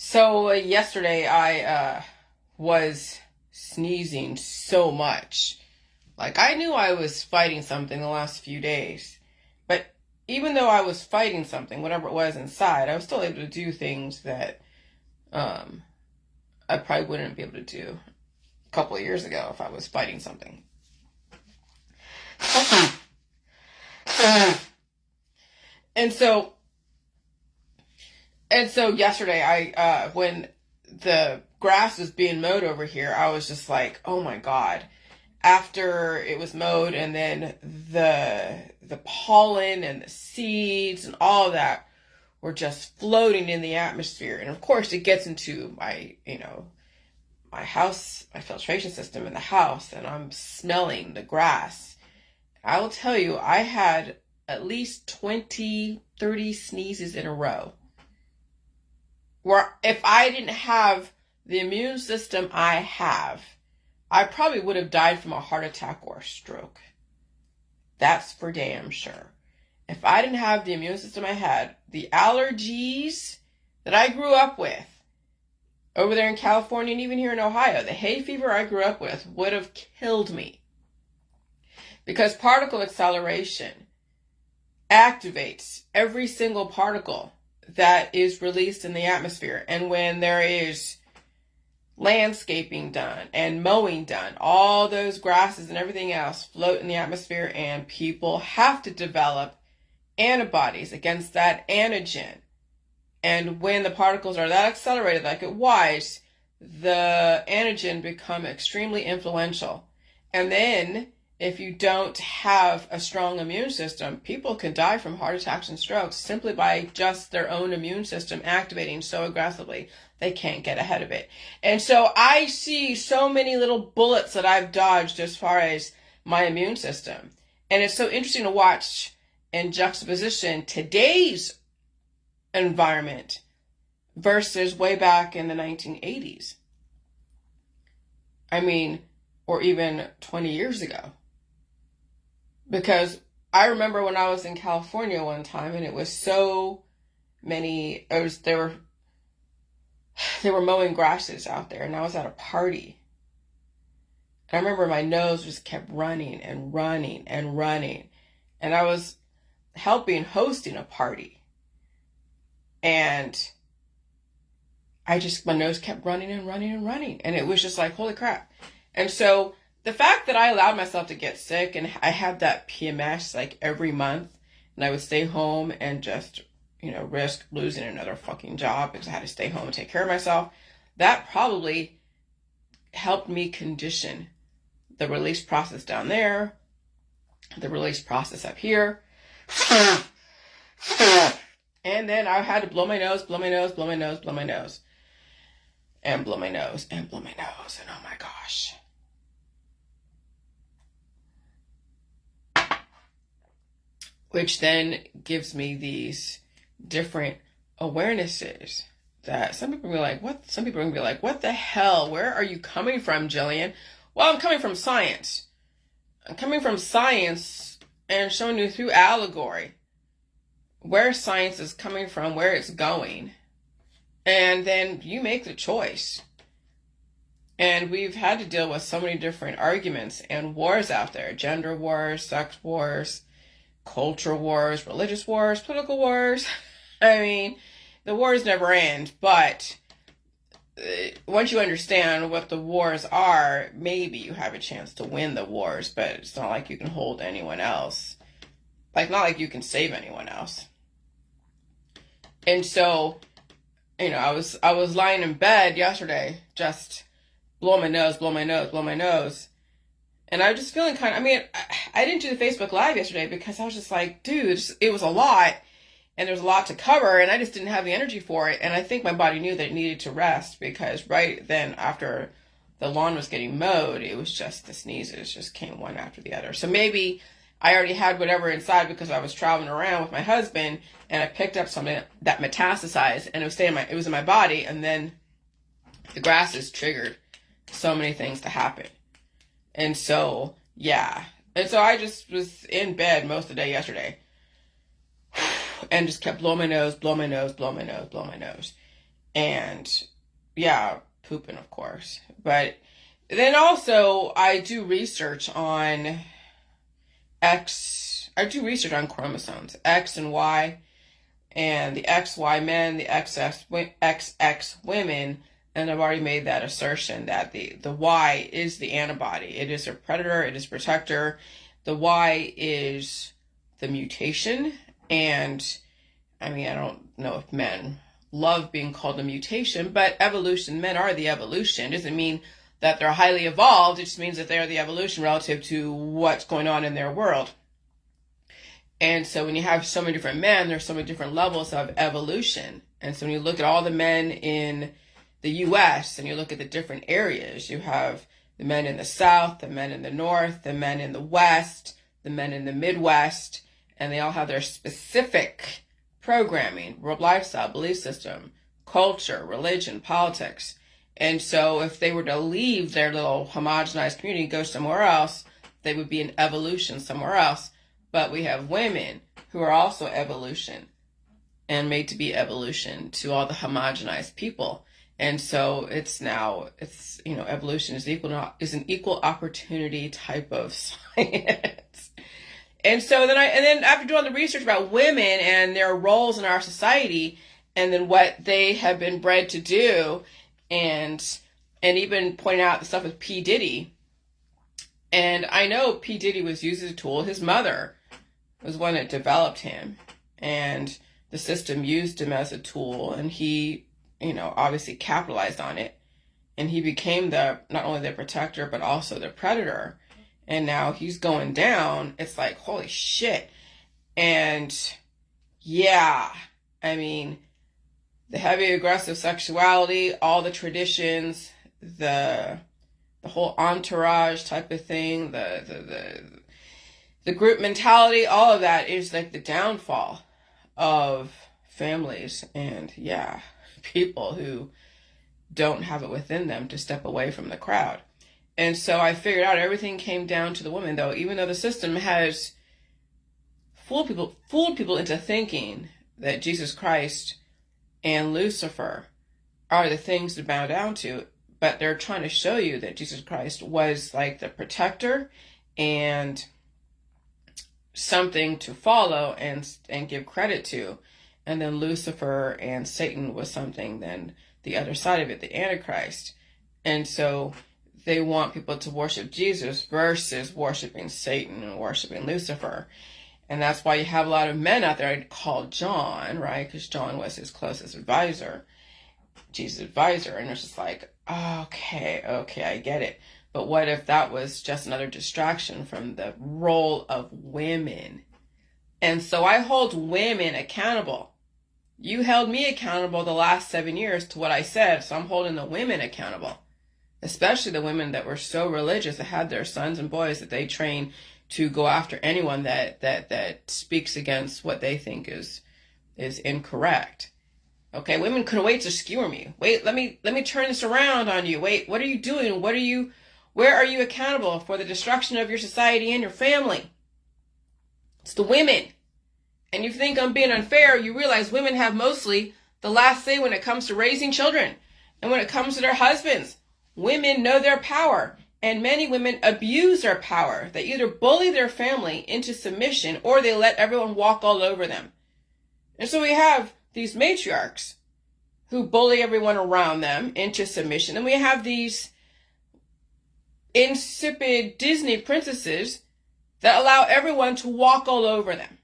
So yesterday I was sneezing so much. Like I knew I was fighting something the last few days. But even though I was fighting something, whatever it was inside, I was still able to do things that um, I probably wouldn't be able to do a couple of years ago if I was fighting something. And so yesterday when the grass was being mowed over here, I was just like, oh my God. After it was mowed and then the pollen and the seeds and all of that were just floating in the atmosphere. And of course it gets into my house, my filtration system in the house, and I'm smelling the grass. I will tell you, I had at least 20, 30 sneezes in a row. Where if I didn't have the immune system I have, I probably would have died from a heart attack or a stroke. That's for damn sure. If I didn't have the immune system I had, the allergies that I grew up with over there in California and even here in Ohio, the hay fever I grew up with would have killed me. Because particle acceleration activates every single particle that is released in the atmosphere. And when there is landscaping done and mowing done, all those grasses and everything else float in the atmosphere, and people have to develop antibodies against that antigen. And when the particles are that accelerated like it was, the antigen become extremely influential. And then if you don't have a strong immune system, people can die from heart attacks and strokes simply by just their own immune system activating so aggressively they can't get ahead of it. And so I see so many little bullets that I've dodged as far as my immune system. And it's so interesting to watch in juxtaposition today's environment versus way back in the 1980s. I mean, or even 20 years ago. Because I remember when I was in California one time, and it was so many, they were mowing grasses out there, and I was at a party. And I remember my nose just kept running and running and running. And I was hosting a party. And my nose kept running and running and running. And it was just like, holy crap. And so the fact that I allowed myself to get sick, and I had that PMS like every month, and I would stay home and just, risk losing another fucking job because I had to stay home and take care of myself, that probably helped me condition the release process down there, the release process up here. And then I had to blow my nose, blow my nose, blow my nose, blow my nose, and blow my nose, and blow my nose, and oh my gosh. Which then gives me these different awarenesses that some people be like, what? Some people are going to be like, what the hell? Where are you coming from, Jillian? Well, I'm coming from science. I'm coming from science and showing you through allegory where science is coming from, where it's going. And then you make the choice. And we've had to deal with so many different arguments and wars out there. Gender wars, sex wars, culture wars, religious wars, political wars. I mean, the wars never end, but once you understand what the wars are, maybe you have a chance to win the wars, but it's not like you can hold anyone else. Like, not like you can save anyone else. And so, I was lying in bed yesterday, just blow my nose, blow my nose, blow my nose. And I was just feeling I didn't do the Facebook Live yesterday because I was just like, dude, it was a lot. And there's a lot to cover, and I just didn't have the energy for it. And I think my body knew that it needed to rest because right then after the lawn was getting mowed, it was just the sneezes just came one after the other. So maybe I already had whatever inside because I was traveling around with my husband, and I picked up something that metastasized, and it was in my body, and then the grasses triggered so many things to happen. And so, yeah. And so I just was in bed most of the day yesterday and just kept blowing my nose, blow my nose, blow my nose, blow my nose. And yeah, pooping, of course. But then also I do research on chromosomes, X and Y, and the XY men, the XX women, and I've already made that assertion that the Y is the antibody. It is a predator, it is a protector. The Y is the mutation, and I mean, I don't know if men love being called a mutation, but evolution, men are the evolution. It doesn't mean that they're highly evolved. It just means that they are the evolution relative to what's going on in their world. And so when you have so many different men, there's so many different levels of evolution. And so when you look at all the men in the US and you look at the different areas, you have the men in the South, the men in the North, the men in the West, the men in the Midwest, and they all have their specific programming, world lifestyle, belief system, culture, religion, politics. And so if they were to leave their little homogenized community and go somewhere else, they would be in evolution somewhere else. But we have women who are also evolution and made to be evolution to all the homogenized people. And so evolution is an equal opportunity type of science. And so then after doing the research about women and their roles in our society, and then what they have been bred to do, and even pointing out the stuff with P. Diddy. And I know P. Diddy was used as a tool. His mother was one that developed him, and the system used him as a tool, and he, obviously capitalized on it, and he became not only the protector, but also the predator. And now he's going down. It's like, holy shit. And yeah, I mean, the heavy aggressive sexuality, all the traditions, the whole entourage type of thing, the group mentality, all of that is like the downfall of families and people who don't have it within them to step away from the crowd. And so I figured out everything came down to the woman, though, even though the system has fooled people into thinking that Jesus Christ and Lucifer are the things to bow down to, but they're trying to show you that Jesus Christ was like the protector and something to follow and give credit to. And then Lucifer and Satan was something, then the other side of it, the Antichrist. And so they want people to worship Jesus versus worshiping Satan and worshiping Lucifer. And that's why you have a lot of men out there called John, right? Because John was his closest advisor, Jesus' advisor. And it's just like, okay, I get it. But what if that was just another distraction from the role of women? And so I hold women accountable. You held me accountable the last 7 years to what I said, so I'm holding the women accountable. Especially the women that were so religious that had their sons and boys that they train to go after anyone that speaks against what they think is incorrect. Okay, women couldn't wait to skewer me. Wait, let me turn this around on you. Wait, what are you doing? Where are you accountable for the destruction of your society and your family? It's the women. And you think I'm being unfair, you realize women have mostly the last say when it comes to raising children and when it comes to their husbands. Women know their power, and many women abuse their power. They either bully their family into submission or they let everyone walk all over them. And so we have these matriarchs who bully everyone around them into submission. And we have these insipid Disney princesses that allow everyone to walk all over them.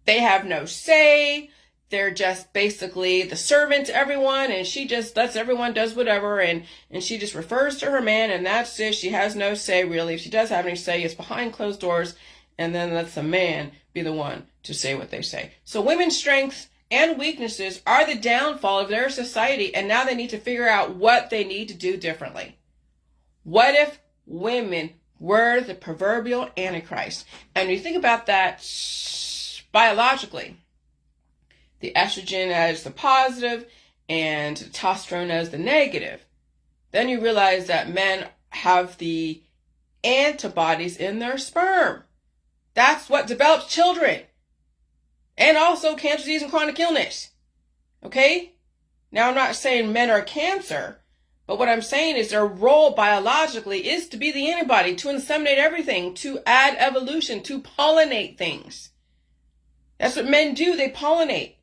They have no say. They're just basically the servant to everyone, and she just lets everyone does whatever, and she just refers to her man, and that's it. She has no say, really. If she does have any say, it's behind closed doors, and then lets the man be the one to say what they say. So women's strengths and weaknesses are the downfall of their society, and now they need to figure out what they need to do differently. What if women were the proverbial Antichrist? And when you think about that biologically, the estrogen as the positive and testosterone as the negative, then you realize that men have the antibodies in their sperm. That's what develops children. And also cancer, disease, and chronic illness. Okay? Now, I'm not saying men are cancer, but what I'm saying is their role biologically is to be the antibody, to inseminate everything, to add evolution, to pollinate things. That's what men do, they pollinate.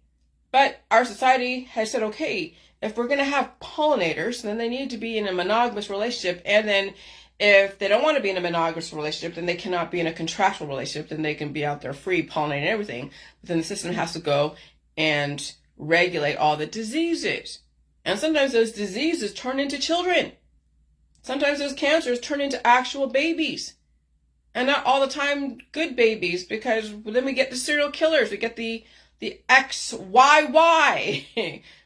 But our society has said, okay, if we're going to have pollinators, then they need to be in a monogamous relationship. And then if they don't want to be in a monogamous relationship, then they cannot be in a contractual relationship. Then they can be out there free, pollinating everything. But then the system has to go and regulate all the diseases. And sometimes those diseases turn into children. Sometimes those cancers turn into actual babies. And not all the time good babies, because then we get the serial killers. We get the XYY,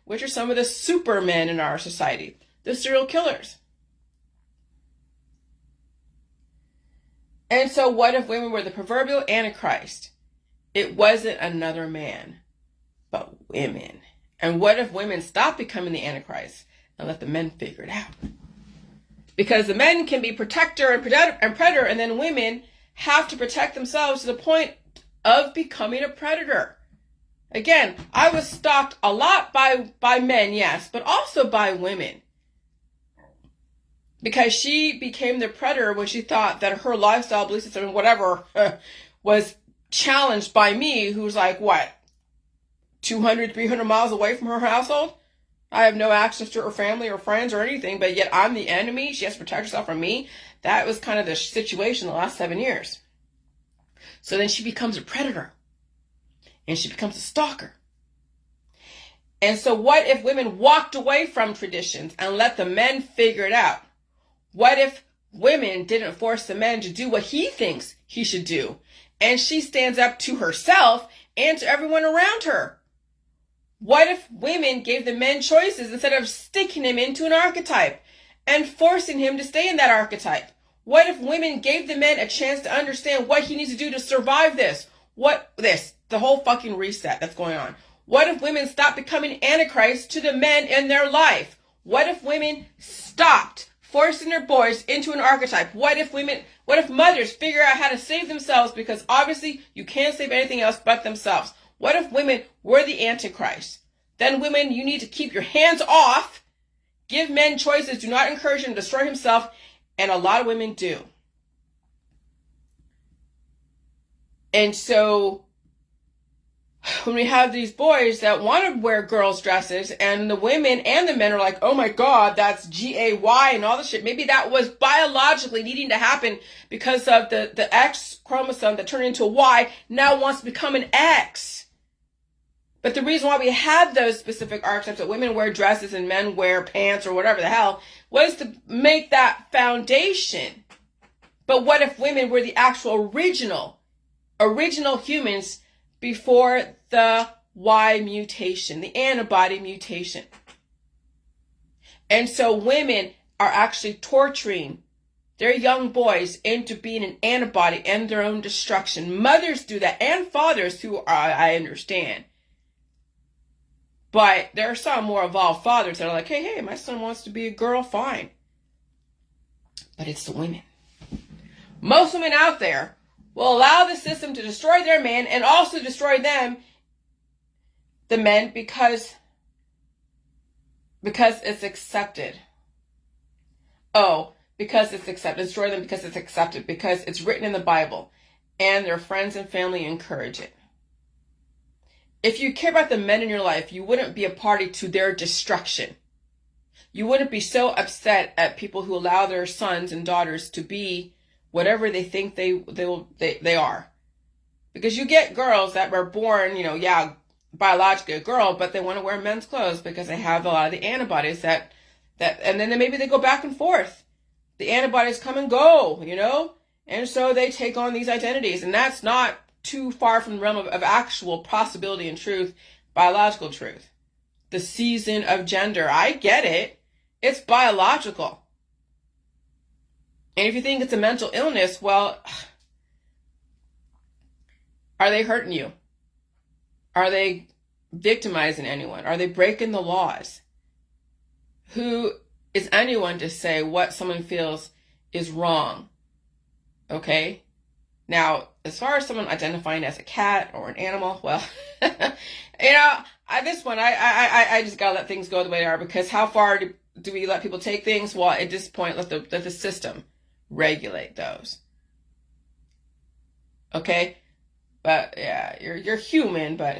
which are some of the supermen in our society, the serial killers. And so what if women were the proverbial Antichrist? It wasn't another man, but women. And what if women stopped becoming the Antichrist and let the men figure it out? Because the men can be protector and predator, and then women have to protect themselves to the point of becoming a predator. Again, I was stalked a lot by men, yes, but also by women. Because she became the predator when she thought that her lifestyle, belief system, whatever, was challenged by me, who's like, what, 200, 300 miles away from her household? I have no access to her family or friends or anything, but yet I'm the enemy. She has to protect herself from me. That was kind of the situation the last 7 years. So then she becomes a predator. And she becomes a stalker. And so what if women walked away from traditions and let the men figure it out? What if women didn't force the men to do what he thinks he should do? And she stands up to herself and to everyone around her. What if women gave the men choices instead of sticking him into an archetype and forcing him to stay in that archetype? What if women gave the men a chance to understand what he needs to do to survive this? The whole fucking reset that's going on. What if women stopped becoming Antichrist to the men in their life? What if women stopped forcing their boys into an archetype? What if mothers figure out how to save themselves, because obviously you can't save anything else but themselves? What if women were the Antichrist? Then women, you need to keep your hands off, give men choices, do not encourage him to destroy himself, and a lot of women do. And so when we have these boys that want to wear girls' dresses, and the women and the men are like, oh my God, that's GAY and all this shit. Maybe that was biologically needing to happen because of the X chromosome that turned into a Y now wants to become an X. But the reason why we had those specific archetypes that women wear dresses and men wear pants or whatever the hell was to make that foundation. But what if women were the actual original humans before the Y mutation, the antibody mutation? And so women are actually torturing their young boys into being an antibody and their own destruction. Mothers do that, and fathers who I understand. But there are some more evolved fathers that are like, hey, my son wants to be a girl, fine. But it's the women. Most women out there will allow the system to destroy their man and also destroy them, the men, because it's accepted. Oh, because it's accepted. Destroy them because it's accepted, because it's written in the Bible and their friends and family encourage it. If you care about the men in your life, you wouldn't be a party to their destruction. You wouldn't be so upset at people who allow their sons and daughters to be whatever they think they are. Because you get girls that were born, biologically a girl, but they want to wear men's clothes because they have a lot of the antibodies that and then maybe they go back and forth. The antibodies come and go, and so they take on these identities, and that's not too far from the realm of actual possibility and truth, biological truth. The season of gender, I get it. It's biological. And if you think it's a mental illness, well, are they hurting you? Are they victimizing anyone? Are they breaking the laws? Who is anyone to say what someone feels is wrong? Okay? Now, as far as someone identifying as a cat or an animal, well, you know, I just gotta let things go the way they are, because how far do we let people take things? Well, at this point, let the system regulate those. Okay, but yeah, you're human, but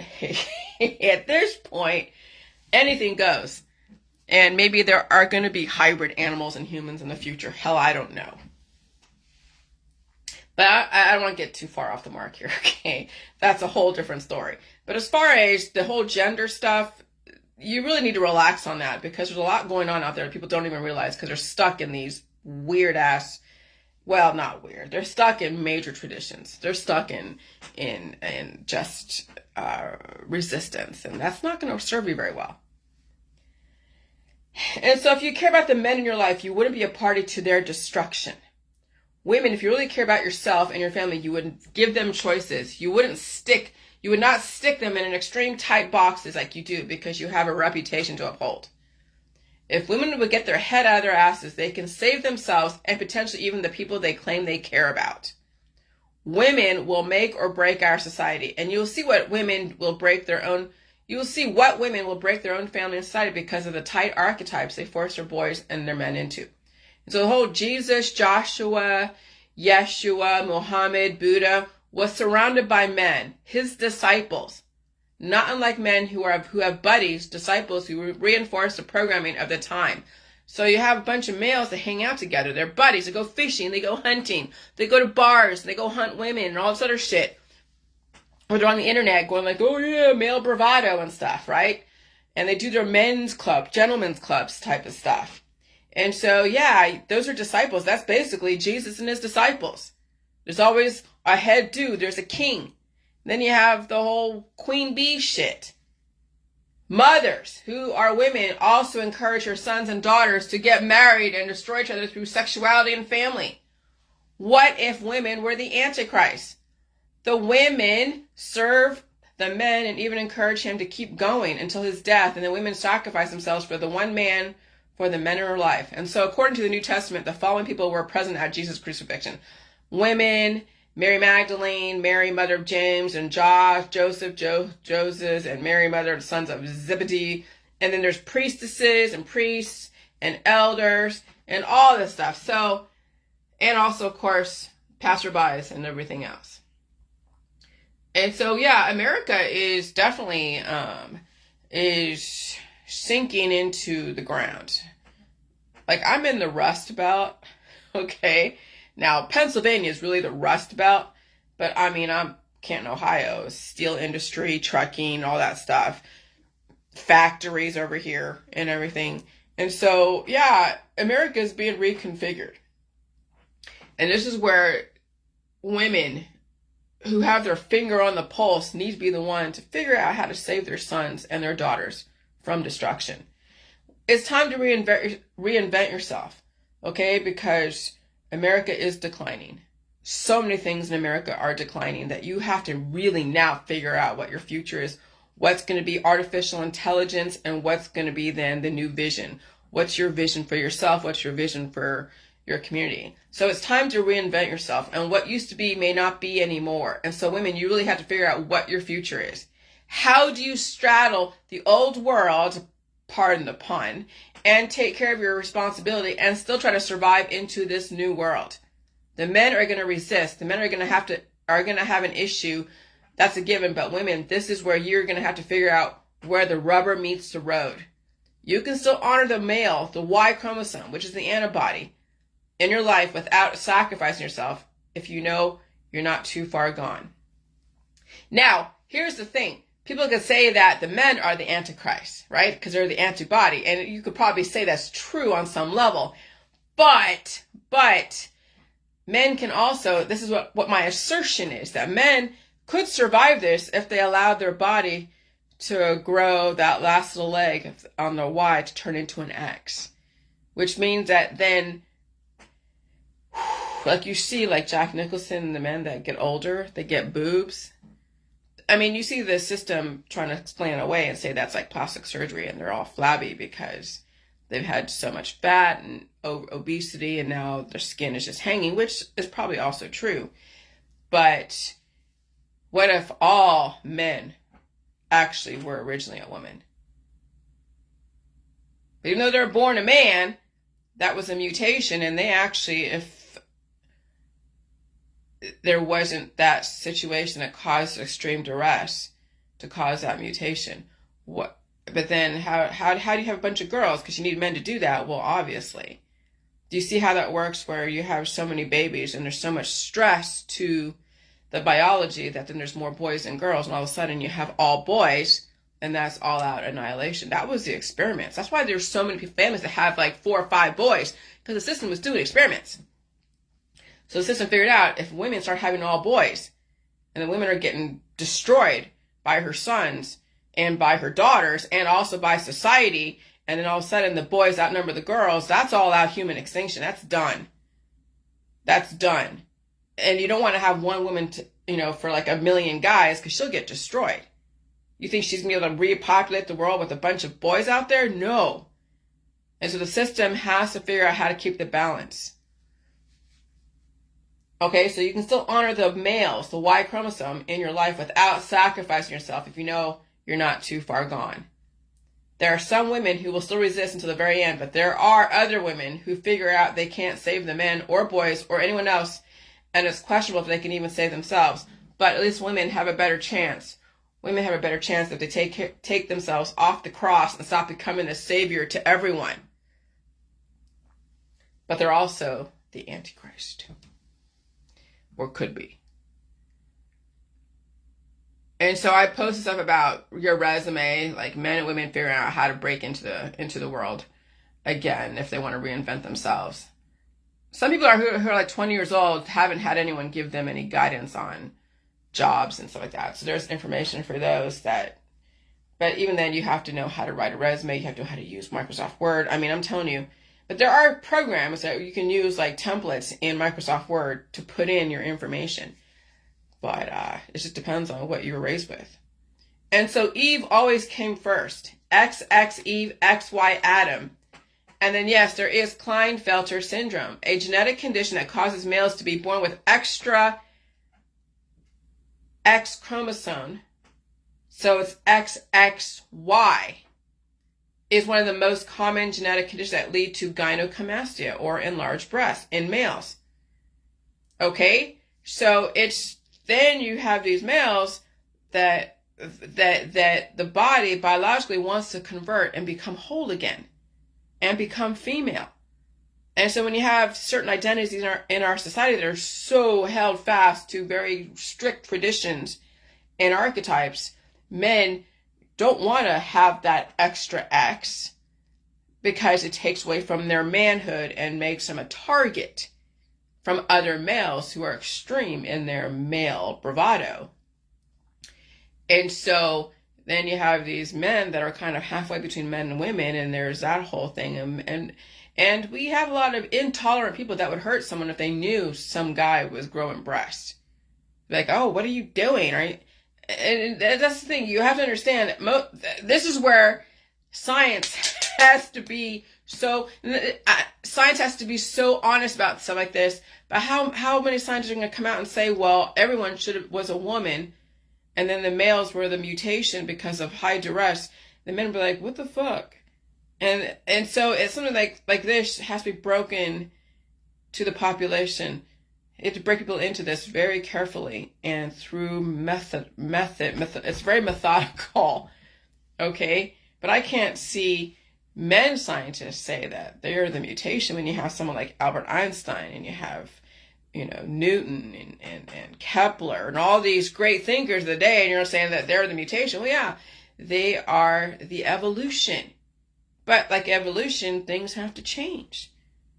at this point, anything goes. And maybe there are going to be hybrid animals and humans in the future. Hell, I don't know. But I don't want to get too far off the mark here, okay? That's a whole different story. But as far as the whole gender stuff, you really need to relax on that, because there's a lot going on out there that people don't even realize, because they're stuck in these weird ass, well, not weird. They're stuck in major traditions. They're stuck in just resistance, and that's not going to serve you very well. And so if you care about the men in your life, you wouldn't be a party to their destruction. Women, if you really care about yourself and your family, you would give them choices. You would not stick them in an extreme tight boxes like you do, because you have a reputation to uphold. If women would get their head out of their asses, they can save themselves and potentially even the people they claim they care about. Women will make or break our society, and you'll see what women will break their own. You will see what women will break their own family and society because of the tight archetypes they force their boys and their men into. So the whole Jesus, Joshua, Yeshua, Muhammad, Buddha was surrounded by men, his disciples, not unlike men who have buddies, disciples who reinforce the programming of the time. So you have a bunch of males that hang out together. They're buddies. They go fishing. They go hunting. They go to bars. They go hunt women and all this other shit. Or they're on the internet going like, oh yeah, male bravado and stuff, right? And they do their men's club, gentlemen's clubs type of stuff. And so, yeah, those are disciples. That's basically Jesus and his disciples. There's always a head dude. There's a king. Then you have the whole queen bee shit. Mothers who are women also encourage their sons and daughters to get married and destroy each other through sexuality and family. What if women were the Antichrist? The women serve the men and even encourage him to keep going until his death, and the women sacrifice themselves for the one man, for the men in her life. And so according to the New Testament, the following people were present at Jesus' crucifixion. Women, Mary Magdalene, Mary, mother of James, and Joseph, Joseph, and Mary, mother of the sons of Zebedee. And then there's priestesses and priests and elders and all this stuff. So, and also, of course, passerbys and everything else. And so, yeah, America is definitely is sinking into the ground. Like, I'm in the Rust Belt, okay? Now, Pennsylvania is really the Rust Belt, but I mean, I'm Canton, Ohio, steel industry, trucking, all that stuff, factories over here and everything. And so, yeah, America is being reconfigured. And this is where women who have their finger on the pulse need to be the one to figure out how to save their sons and their daughters from destruction. It's time to reinvent yourself, okay? Because America is declining. So many things in America are declining that you have to really now figure out what your future is, what's going to be artificial intelligence, and what's going to be then the new vision. What's your vision for yourself? What's your vision for your community? So it's time to reinvent yourself, and what used to be may not be anymore. And so women, you really have to figure out what your future is. How do you straddle the old world, pardon the pun, and take care of your responsibility and still try to survive into this new world? The men are going to resist. The men are going to have an issue. That's a given. But women, this is where you're going to have to figure out where the rubber meets the road. You can still honor the male, the Y chromosome, which is the antibody, in your life without sacrificing yourself if you know you're not too far gone. Now, here's the thing. People could say that the men are the Antichrist, right? Because they're the antibody. And you could probably say that's true on some level. But men can also, this is what my assertion is, that men could survive this if they allowed their body to grow that last little leg on the Y to turn into an X. Which means that then, like you see, like Jack Nicholson and the men that get older, they get boobs. I mean, you see the system trying to explain it away and say that's like plastic surgery, and they're all flabby because they've had so much fat and obesity, and now their skin is just hanging, which is probably also true. But what if all men actually were originally a woman? But even though they were born a man, that was a mutation, and they actually, if there wasn't that situation that caused extreme duress to cause that mutation, what? But then how do you have a bunch of girls? Because you need men to do that. Well, obviously. Do you see how that works, where you have so many babies and there's so much stress to the biology that then there's more boys than girls, and all of a sudden you have all boys, and that's all out annihilation. That was the experiments. That's why there's so many families that have like 4 or 5 boys, because the system was doing experiments. So the system figured out, if women start having all boys, and the women are getting destroyed by her sons and by her daughters and also by society, and then all of a sudden the boys outnumber the girls, that's all out human extinction. That's done. That's done. And you don't want to have one woman, for like 1 million guys, because she'll get destroyed. You think she's going to be able to repopulate the world with a bunch of boys out there? No. And so the system has to figure out how to keep the balance. Okay, so you can still honor the males, the Y chromosome, in your life without sacrificing yourself if you know you're not too far gone. There are some women who will still resist until the very end, but there are other women who figure out they can't save the men or boys or anyone else, and it's questionable if they can even save themselves. But at least women have a better chance. Women have a better chance if they take themselves off the cross and stop becoming the savior to everyone. But they're also the Antichrist. Or could be. And so I posted stuff about your resume, like men and women figuring out how to break into the world again if they want to reinvent themselves. Some people who are like 20 years old haven't had anyone give them any guidance on jobs and stuff like that. So there's information for those that, but even then you have to know how to write a resume. You have to know how to use Microsoft Word. I mean, I'm telling you, but there are programs that you can use, like templates in Microsoft Word, to put in your information. But it just depends on what you were raised with. And so Eve always came first. XX Eve, XY Adam. And then yes, there is Klinefelter syndrome, a genetic condition that causes males to be born with extra X chromosome. So it's XXY. Is one of the most common genetic conditions that lead to gynecomastia, or enlarged breasts, in males. Okay? So it's then you have these males that the body biologically wants to convert and become whole again and become female. And so when you have certain identities in our society that are so held fast to very strict traditions and archetypes, men don't want to have that extra X because it takes away from their manhood and makes them a target from other males who are extreme in their male bravado. And so then you have these men that are kind of halfway between men and women, and there's that whole thing. And we have a lot of intolerant people that would hurt someone if they knew some guy was growing breasts. Like, oh, what are you doing? Right? And that's the thing. You have to understand, this is where science has to be so honest about stuff like this. But how many scientists are going to come out and say, well, everyone was a woman, and then the males were the mutation because of high duress? The men will be like, what the fuck? And so it's something like this has to be broken to the population. You have to break people into this very carefully and through method. It's very methodical, okay? But I can't see men scientists say that they're the mutation when you have someone like Albert Einstein, and you have, Newton and Kepler and all these great thinkers of the day, and you're saying that they're the mutation. Well, yeah, they are the evolution. But like evolution, things have to change.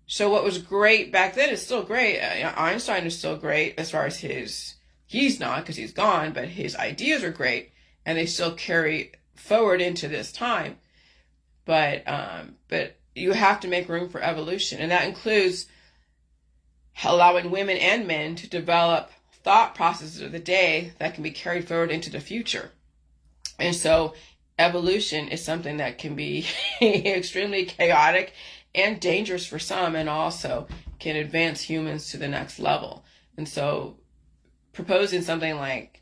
So what was great back then is still great. Einstein is still great as far as he's not because he's gone, but his ideas are great and they still carry forward into this time. But you have to make room for evolution, and that includes allowing women and men to develop thought processes of the day that can be carried forward into the future. And so evolution is something that can be extremely chaotic and dangerous for some, and also can advance humans to the next level. And so proposing something like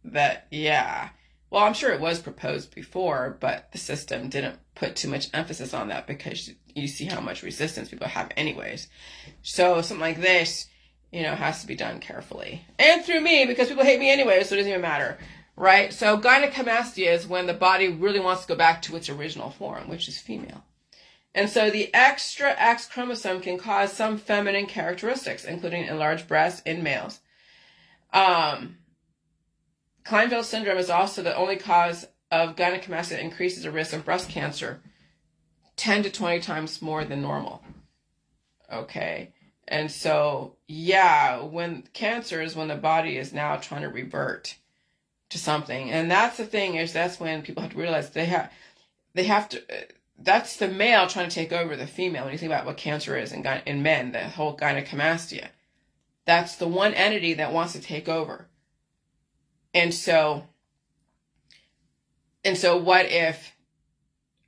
that, yeah. Well, I'm sure it was proposed before, but the system didn't put too much emphasis on that because you see how much resistance people have anyways. So something like this, has to be done carefully. And through me, because people hate me anyway, so it doesn't even matter, right? So gynecomastia is when the body really wants to go back to its original form, which is female. And so the extra X chromosome can cause some feminine characteristics, including enlarged breasts in males. Klinefelter syndrome is also the only cause of gynecomastia that increases the risk of breast cancer 10 to 20 times more than normal. Okay. And so, when cancer is when the body is now trying to revert to something. And that's the thing that's when people have to realize they have to, that's the male trying to take over the female. When you think about what cancer is in men, the whole gynecomastia, that's the one entity that wants to take over. And so what if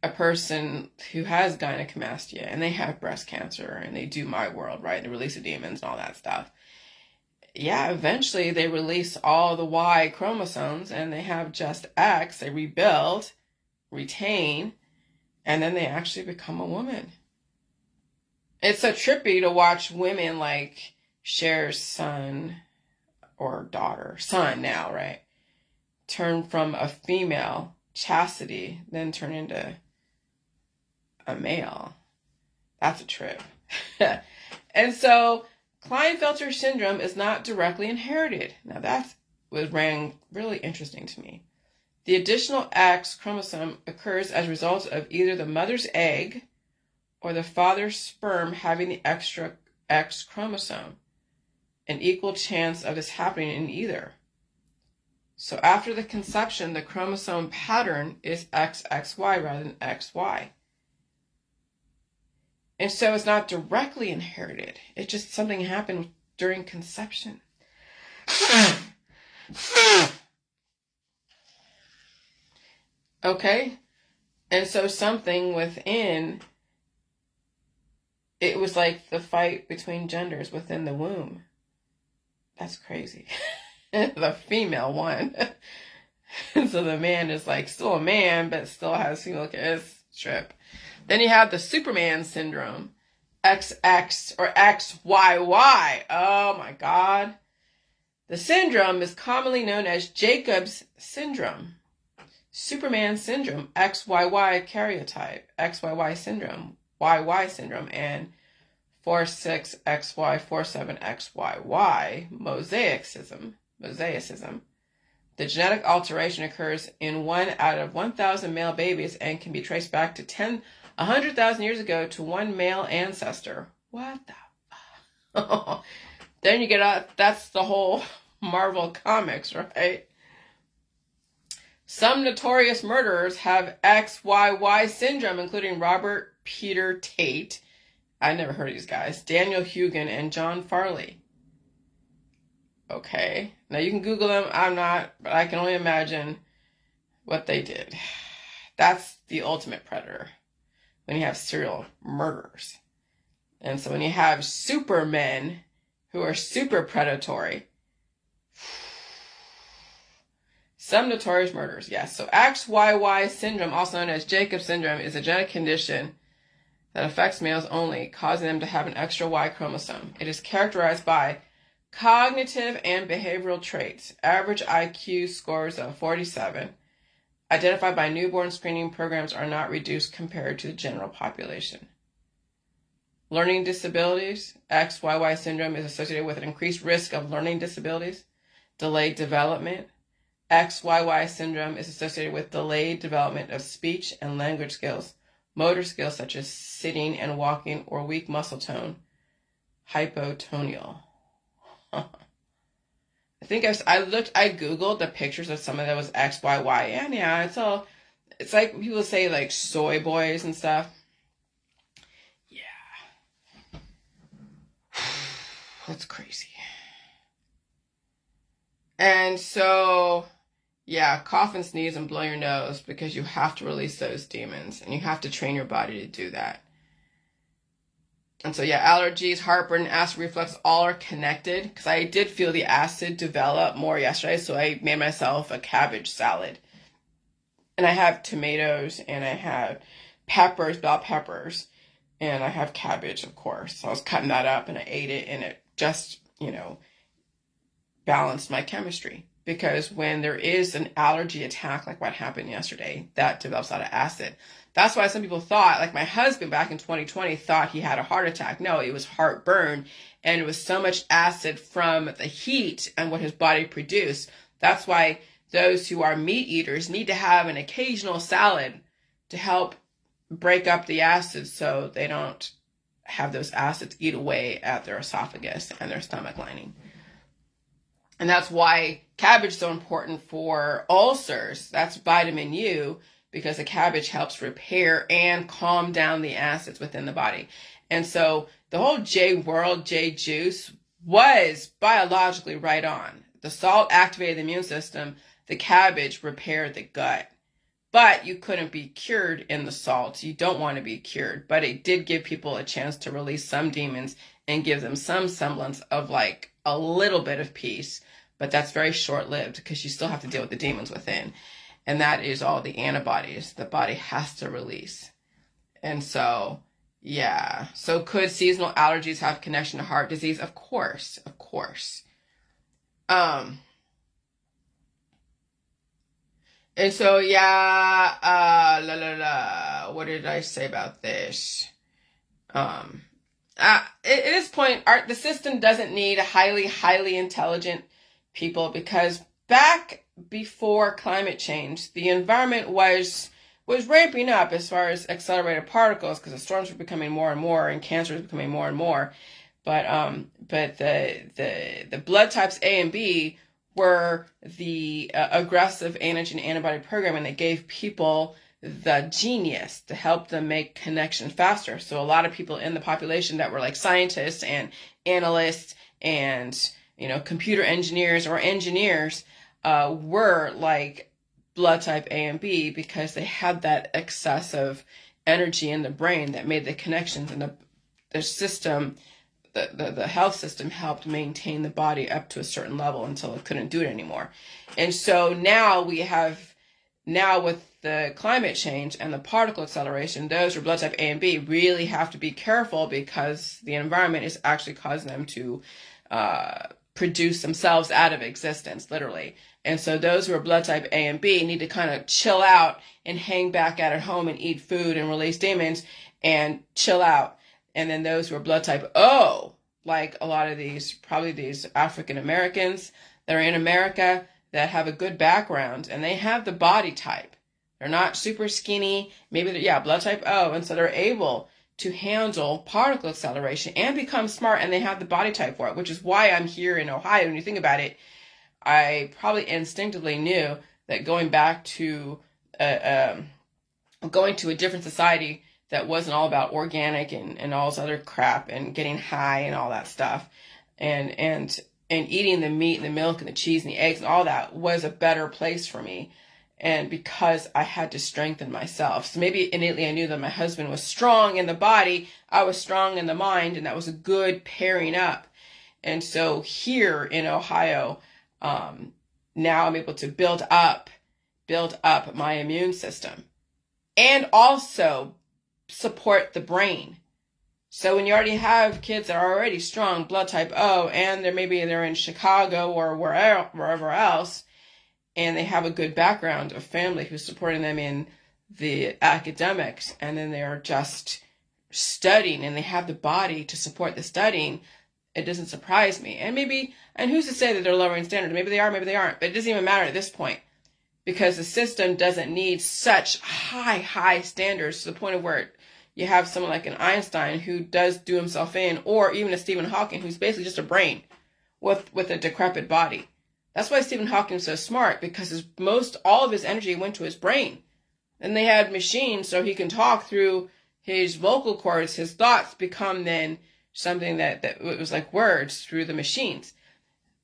a person who has gynecomastia and they have breast cancer and they do my world, right? They release the demons and all that stuff. Yeah, eventually they release all the Y chromosomes and they have just X. They rebuild, retain, and then they actually become a woman. It's so trippy to watch women like Cher's son or daughter, son now, right? Turn from a female, chastity, then turn into a male. That's a trip. And so Klinefelter syndrome is not directly inherited. Now that rang really interesting to me. The additional X chromosome occurs as a result of either the mother's egg or the father's sperm having the extra X chromosome. An equal chance of this happening in either. So after the conception, the chromosome pattern is XXY rather than XY. And so it's not directly inherited. It's just something happened during conception. Okay? And so something within, it was like the fight between genders within the womb. That's crazy. The female one. So the man is like still a man, but still has female kids. Trip. Then you have the Superman syndrome. XX or XYY. Oh my God. The syndrome is commonly known as Jacob's syndrome. Superman syndrome, XYY karyotype, XYY syndrome, YY syndrome, and 46XY, 47XYY, mosaicism. The genetic alteration occurs in 1 out of 1,000 male babies and can be traced back to 100,000 years ago to one male ancestor. What the fuck? Then you get out, that's the whole Marvel comics, right? Some notorious murderers have XYY syndrome, including Robert Peter Tate. I never heard of these guys. Daniel Hugan and John Farley. Okay. Now you can Google them. I'm not, but I can only imagine what they did. That's the ultimate predator. When you have serial murderers. And so when you have supermen who are super predatory. Some notorious murderers, yes. So XYY syndrome, also known as Jacob's syndrome, is a genetic condition that affects males only, causing them to have an extra Y chromosome. It is characterized by cognitive and behavioral traits. Average IQ scores of 47. Identified by newborn screening programs are not reduced compared to the general population. Learning disabilities. XYY syndrome is associated with an increased risk of learning disabilities. Delayed development. XYY syndrome is associated with delayed development of speech and language skills, motor skills such as sitting and walking, or weak muscle tone, hypotonial. I think I Googled the pictures of some of those XYY, and yeah, it's like people say like soy boys and stuff. Yeah. That's crazy. And so, yeah, cough and sneeze and blow your nose because you have to release those demons and you have to train your body to do that. And so, yeah, allergies, heartburn, acid reflux, all are connected. Because I did feel the acid develop more yesterday, so I made myself a cabbage salad. And I have tomatoes, and I have peppers, bell peppers, and I have cabbage, of course. So I was cutting that up, and I ate it, and it just, balanced my chemistry. Because when there is an allergy attack, like what happened yesterday, that develops a lot of acid. That's why some people thought, like my husband back in 2020 thought he had a heart attack. No, it was heartburn, and it was so much acid from the heat and what his body produced. That's why those who are meat eaters need to have an occasional salad to help break up the acids so they don't have those acids eat away at their esophagus and their stomach lining. And that's why cabbage is so important for ulcers. That's vitamin U, because the cabbage helps repair and calm down the acids within the body. And so the whole J world, J juice was biologically right on. The salt activated the immune system. The cabbage repaired the gut. But you couldn't be cured in the salt. You don't want to be cured. But it did give people a chance to release some demons and give them some semblance of like a little bit of peace. But that's very short-lived because you still have to deal with the demons within. And that is all the antibodies the body has to release. And so, yeah. So could seasonal allergies have connection to heart disease? Of course. Of course. And so, yeah, what did I say about this? At this point, the system doesn't need highly, highly intelligent people, because back before climate change, the environment was ramping up as far as accelerated particles, because the storms were becoming more and more and cancer was becoming more and more. But the blood types A and B were the aggressive antigen antibody program, and they gave people the genius to help them make connection faster. So a lot of people in the population that were like scientists and analysts and computer engineers or engineers were like blood type A and B, because they had that excessive energy in the brain that made the connections, and the system, the health system helped maintain the body up to a certain level until it couldn't do it anymore. And so now with the climate change and the particle acceleration, those who are blood type A and B really have to be careful, because the environment is actually causing them to produce themselves out of existence, literally. And so those who are blood type A and B need to kind of chill out and hang back out at home and eat food and release demons and chill out. And then those who are blood type O, like a lot of these African Americans that are in America that have a good background and they have the body type. They're not super skinny. Maybe blood type O. And so they're able to handle particle acceleration and become smart, and they have the body type for it, which is why I'm here in Ohio. When you think about it, I probably instinctively knew that going to a different society that wasn't all about organic and all this other crap and getting high and all that stuff, and eating the meat and the milk and the cheese and the eggs and all that was a better place for me. And because I had to strengthen myself. So maybe innately I knew that my husband was strong in the body, I was strong in the mind, and that was a good pairing up. And so here in Ohio, now I'm able to build up my immune system and also support the brain. So when you already have kids that are already strong, blood type O, and they're in Chicago or wherever else, and they have a good background of family who's supporting them in the academics, and then they're just studying and they have the body to support the studying, it doesn't surprise me. And who's to say that they're lowering standards? Maybe they are, maybe they aren't, but it doesn't even matter at this point, because the system doesn't need such high standards to the point of where you have someone like an Einstein who does do himself in, or even a Stephen Hawking who's basically just a brain with a decrepit body. That's why Stephen Hawking is so smart, because all of his energy went to his brain. And they had machines so he can talk through his vocal cords. His thoughts become then something that it was like words through the machines.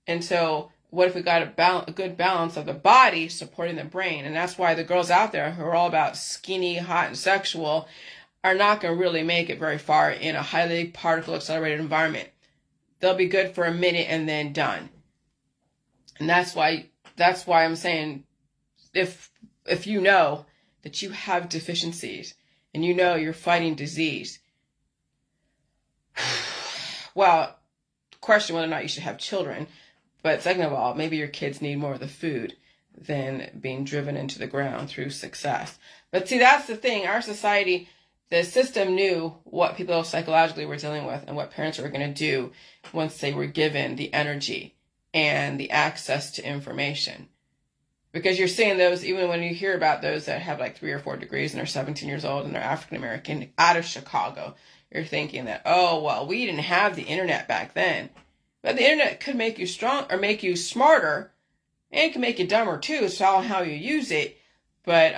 And so what if we got a good balance of the body supporting the brain? And that's why the girls out there who are all about skinny, hot, and sexual are not going to really make it very far in a highly particle accelerated environment. They'll be good for a minute and then done. And that's why I'm saying, if you know that you have deficiencies and you know you're fighting disease, well, question whether or not you should have children. But second of all, maybe your kids need more of the food than being driven into the ground through success. But see, that's the thing. Our society, the system knew what people psychologically were dealing with and what parents were going to do once they were given the energy and the access to information. Because you're seeing those, even when you hear about those that have like 3 or 4 degrees and are 17 years old and they're African American out of Chicago, you're thinking that, oh, well, we didn't have the internet back then. But the internet could make you strong or make you smarter, and it can make you dumber too. It's all how you use it. But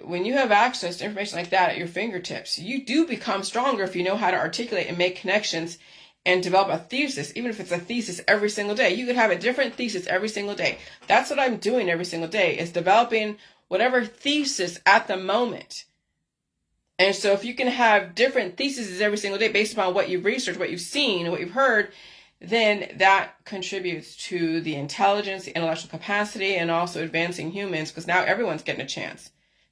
when you have access to information like that at your fingertips, you do become stronger if you know how to articulate and make connections and develop a thesis, even if it's a thesis every single day. You could have a different thesis every single day. That's what I'm doing every single day, is developing whatever thesis at the moment. And so if you can have different theses every single day based upon what you've researched, what you've seen, what you've heard, then that contributes to the intelligence, the intellectual capacity, and also advancing humans, because now everyone's getting a chance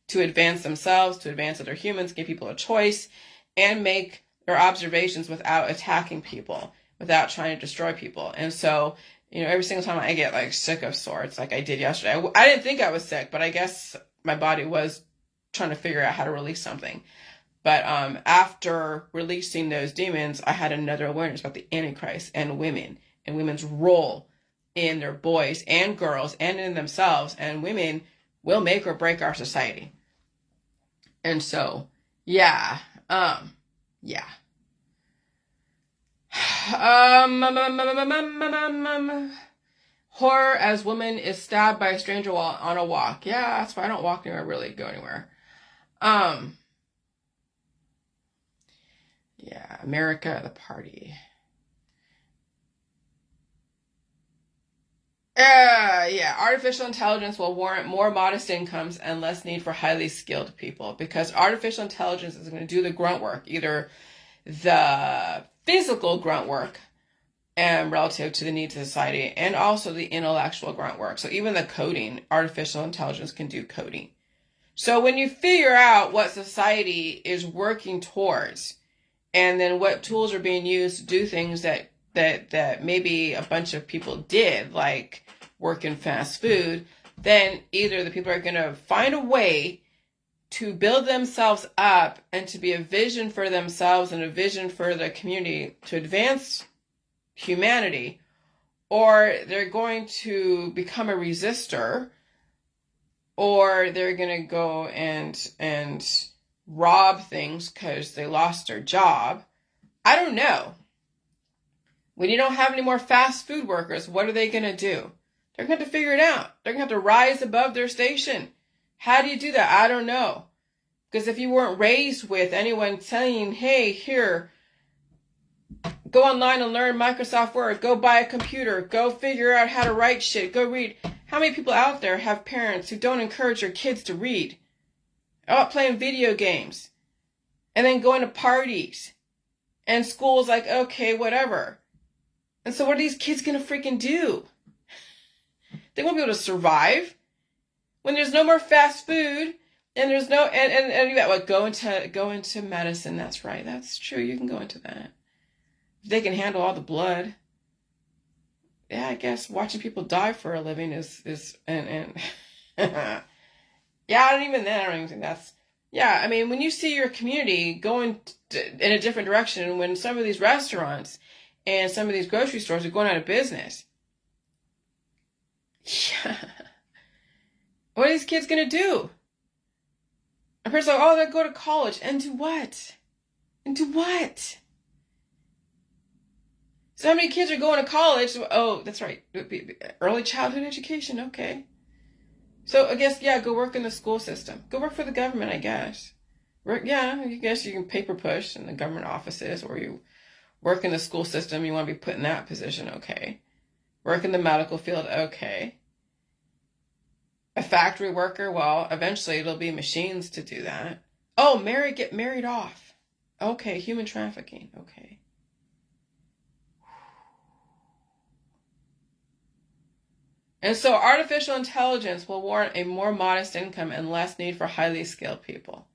to advance themselves, to advance other humans, give people a choice, and make their observations without attacking people, without trying to destroy people. And so, every single time I get like sick of sorts, like I did yesterday, I didn't think I was sick, but I guess my body was trying to figure out how to release something. But after releasing those demons, I had another awareness about the Antichrist and women and women's role in their boys and girls and in themselves. And women will make or break our society. And so, yeah. Horror as woman is stabbed by a stranger while on a walk. Yeah, that's why I don't walk anywhere, really go anywhere. Yeah, America, the party. Yeah, artificial intelligence will warrant more modest incomes and less need for highly skilled people, because artificial intelligence is going to do the grunt work, either the physical grunt work and relative to the needs of society, and also the intellectual grunt work. So even the coding, artificial intelligence can do coding. So when you figure out what society is working towards, and then what tools are being used to do things that maybe a bunch of people did, like work in fast food, then either the people are going to find a way to build themselves up and to be a vision for themselves and a vision for the community to advance humanity, or they're going to become a resistor, or they're going to go and rob things because they lost their job. I don't know. When you don't have any more fast food workers, what are they going to do? They're going to have to figure it out. They're going to have to rise above their station. How do you do that? I don't know. Because if you weren't raised with anyone saying, hey, here, go online and learn Microsoft Word, go buy a computer, go figure out how to write shit, go read. How many people out there have parents who don't encourage their kids to read? Out playing video games, and then going to parties, and school's like, okay, whatever. And so what are these kids gonna freaking do? They won't be able to survive when there's no more fast food, and there's no and what, go into medicine. That's right, that's true. You can go into that if they can handle all the blood. Yeah, I guess watching people die for a living is and yeah, I don't even think that's, yeah, I mean, when you see your community going in a different direction, when some of these restaurants and some of these grocery stores are going out of business, yeah, what are these kids going to do? A person's like, oh, they'll go to college. And do what? And do what? So how many kids are going to college? Oh, that's right. Early childhood education. Okay. So I guess, yeah, go work in the school system. Go work for the government, I guess. Yeah, I guess you can paper push in the government offices, or you work in the school system. You want to be put in that position. Okay. Work in the medical field. Okay. A factory worker. Well, eventually it'll be machines to do that. Oh, Oh, get married off. Okay, human trafficking. Okay. And so artificial intelligence will warrant a more modest income and less need for highly skilled people.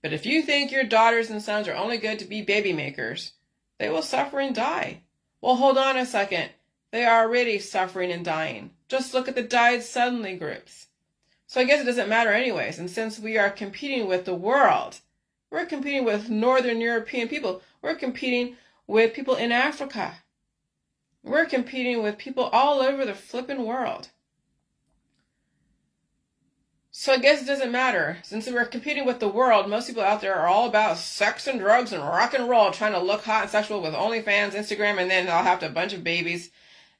But if you think your daughters and sons are only good to be baby makers, they will suffer and die. Well, hold on a second. They are already suffering and dying. Just look at the died suddenly groups. So I guess it doesn't matter anyways. And since we are competing with the world, we're competing with Northern European people. We're competing with people in Africa. We're competing with people all over the flipping world. So I guess it doesn't matter. Since we're competing with the world, most people out there are all about sex and drugs and rock and roll, trying to look hot and sexual with OnlyFans, Instagram, and then they'll have a bunch of babies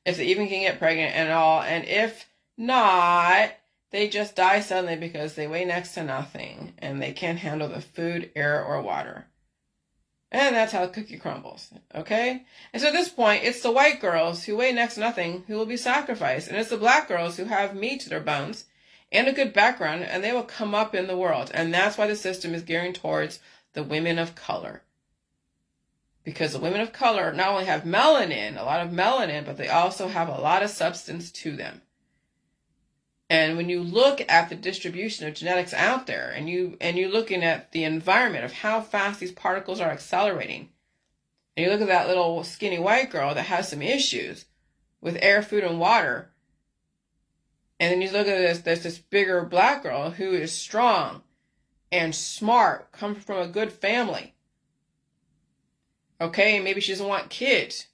if they even can get pregnant and all. And if not, they just die suddenly because they weigh next to nothing and they can't handle the food, air, or water. And that's how the cookie crumbles, okay? And so at this point, it's the white girls who weigh next to nothing who will be sacrificed. And it's the black girls who have meat to their bones and a good background, and they will come up in the world. And that's why the system is gearing towards the women of color. Because the women of color not only have melanin, a lot of melanin, but they also have a lot of substance to them. And when you look at the distribution of genetics out there, and you're looking at the environment of how fast these particles are accelerating, and you look at that little skinny white girl that has some issues with air, food, and water, and then you look at this bigger black girl who is strong and smart, comes from a good family. Okay, maybe she doesn't want kids.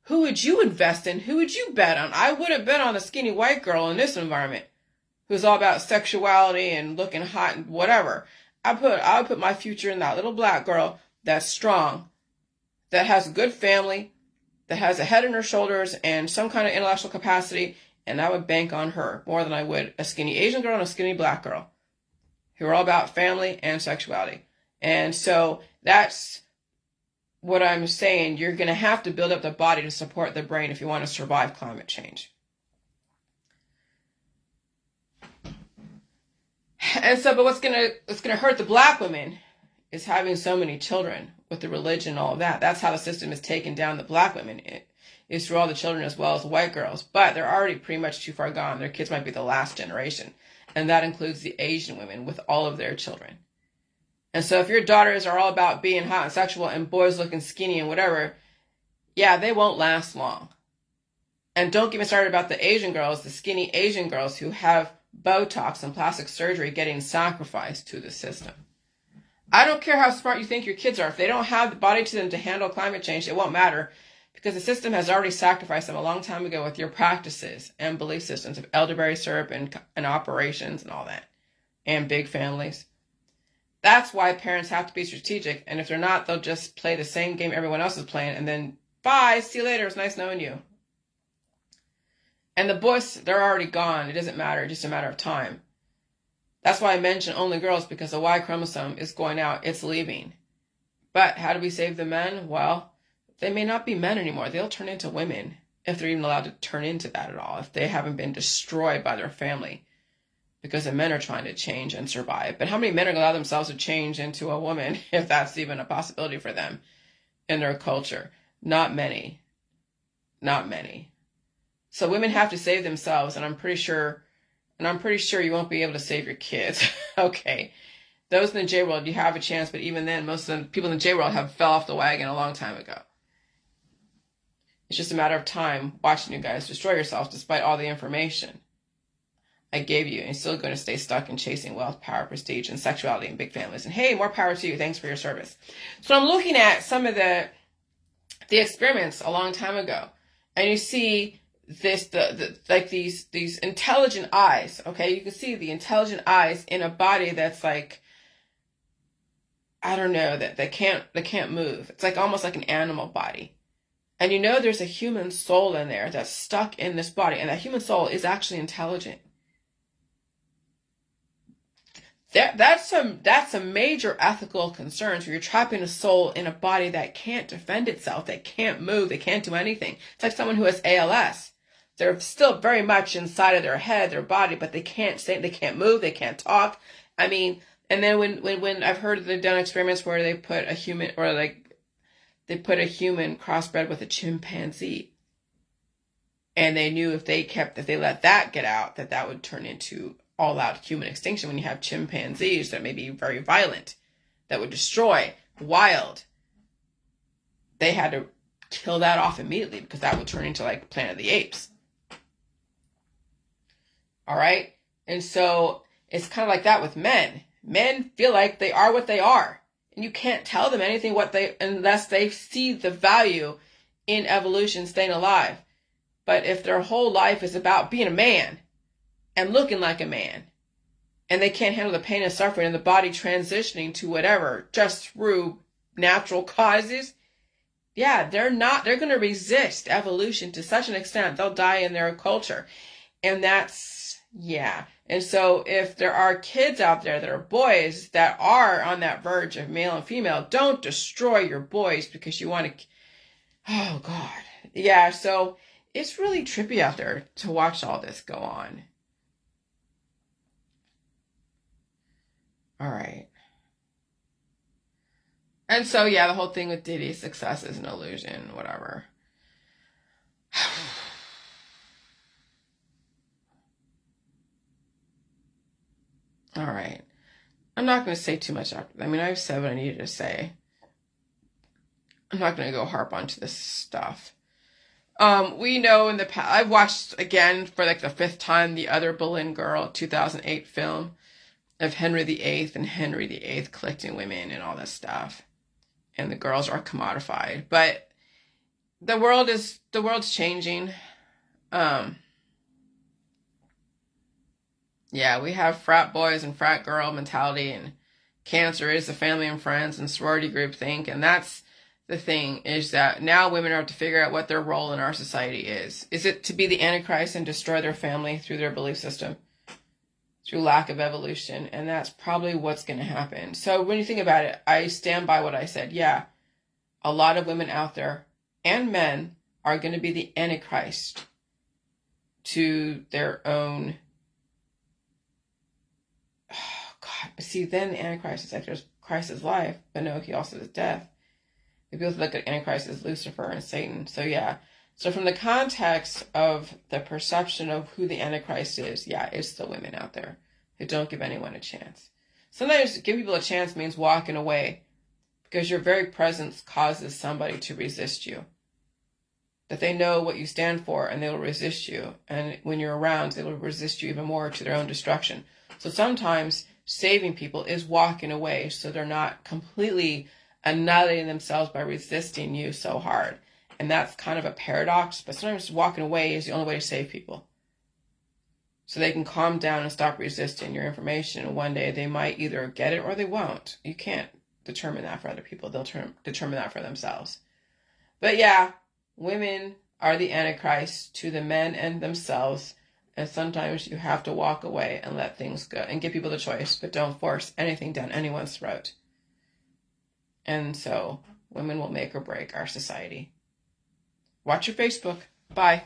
Who would you invest in? Who would you bet on? I wouldn't bet on a skinny white girl in this environment who's all about sexuality and looking hot and whatever. I would put my future in that little black girl that's strong, that has a good family, that has a head on her shoulders and some kind of intellectual capacity, and I would bank on her more than I would a skinny Asian girl and a skinny black girl who are all about family and sexuality. And so that's what I'm saying. You're going to have to build up the body to support the brain if you want to survive climate change. And so, but what's gonna hurt the black women is having so many children with the religion and all of that. That's how the system is taking down the black women. It is through all the children as well as the white girls. But they're already pretty much too far gone. Their kids might be the last generation. And that includes the Asian women with all of their children. And so if your daughters are all about being hot and sexual and boys looking skinny and whatever, yeah, they won't last long. And don't get me started about the Asian girls, the skinny Asian girls who have Botox and plastic surgery getting sacrificed to the system. I don't care how smart you think your kids are. If they don't have the body to them to handle climate change, it won't matter because the system has already sacrificed them a long time ago with your practices and belief systems of elderberry syrup and operations and all that, and big families. That's why parents have to be strategic. And if they're not, they'll just play the same game everyone else is playing. And then, bye, see you later. It's nice knowing you. And the boys, they're already gone. It doesn't matter. It's just a matter of time. That's why I mention only girls, because the Y chromosome is going out. It's leaving. But how do we save the men? Well, they may not be men anymore. They'll turn into women, if they're even allowed to turn into that at all, if they haven't been destroyed by their family, because the men are trying to change and survive. But how many men are going to allow themselves to change into a woman, if that's even a possibility for them in their culture? Not many. Not many. So women have to save themselves, and I'm pretty sure you won't be able to save your kids. Okay. Those in the J world, you have a chance, but even then, most of the people in the J world have fell off the wagon a long time ago. It's just a matter of time watching you guys destroy yourselves despite all the information I gave you, and you're still going to stay stuck in chasing wealth, power, prestige, and sexuality and big families. And hey, more power to you. Thanks for your service. So I'm looking at some of the experiments a long time ago, and you see this like these intelligent eyes. Okay, you can see the intelligent eyes in a body that's like, I don't know, that they can't move. It's like almost like an animal body. And you know there's a human soul in there that's stuck in this body, and that human soul is actually intelligent. That's some major ethical concerns where you're trapping a soul in a body that can't defend itself, that can't move, they can't do anything. It's like someone who has ALS. They're still very much inside of their head, their body, but they can't move, they can't talk. I mean, And then when I've heard they've done experiments where they put a human, or like they put a human crossbred with a chimpanzee, and they knew if they let that get out, that would turn into all out human extinction. When you have chimpanzees that may be very violent, that would destroy, wild, they had to kill that off immediately because that would turn into like Planet of the Apes. All right. And so it's kind of like that with men. Men feel like they are what they are, and you can't tell them anything unless they see the value in evolution, staying alive. But if their whole life is about being a man and looking like a man, and they can't handle the pain and suffering and the body transitioning to whatever just through natural causes, yeah, they're going to resist evolution to such an extent they'll die in their culture. And that's, yeah. And so if there are kids out there that are boys that are on that verge of male and female, don't destroy your boys because you want to, oh God. Yeah, so it's really trippy out there to watch all this go on. All right. And so, yeah, the whole thing with Diddy's success is an illusion, whatever. All right. I'm not going to say too much after. I mean, I've said what I needed to say. I'm not going to go harp onto this stuff. We know in the past, I've watched again for like the 5th time the other Boleyn Girl 2008 film of Henry VIII and Henry VIII collecting women and all that stuff. And the girls are commodified. But the world's changing. Yeah, we have frat boys and frat girl mentality, and cancer is the family and friends and sorority group think. And that's the thing, is that now women have to figure out what their role in our society is. Is it to be the Antichrist and destroy their family through their belief system, through lack of evolution? And that's probably what's going to happen. So when you think about it, I stand by what I said. Yeah, a lot of women out there and men are going to be the Antichrist to their own. Oh, God. But see, then the Antichrist is like there's Christ's life, but no, he also is death. People look at Antichrist as Lucifer and Satan. So yeah. So from the context of the perception of who the Antichrist is, yeah, it's the women out there who don't give anyone a chance. Sometimes give people a chance means walking away because your very presence causes somebody to resist you. That they know what you stand for and they will resist you. And when you're around, they will resist you even more to their own destruction. So sometimes saving people is walking away so they're not completely annihilating themselves by resisting you so hard. And that's kind of a paradox, but sometimes walking away is the only way to save people. So they can calm down and stop resisting your information. And one day they might either get it or they won't. You can't determine that for other people. They'll determine that for themselves. But yeah, women are the Antichrist to the men and themselves. And sometimes you have to walk away and let things go and give people the choice, but don't force anything down anyone's throat. And so women will make or break our society. Watch your Facebook. Bye.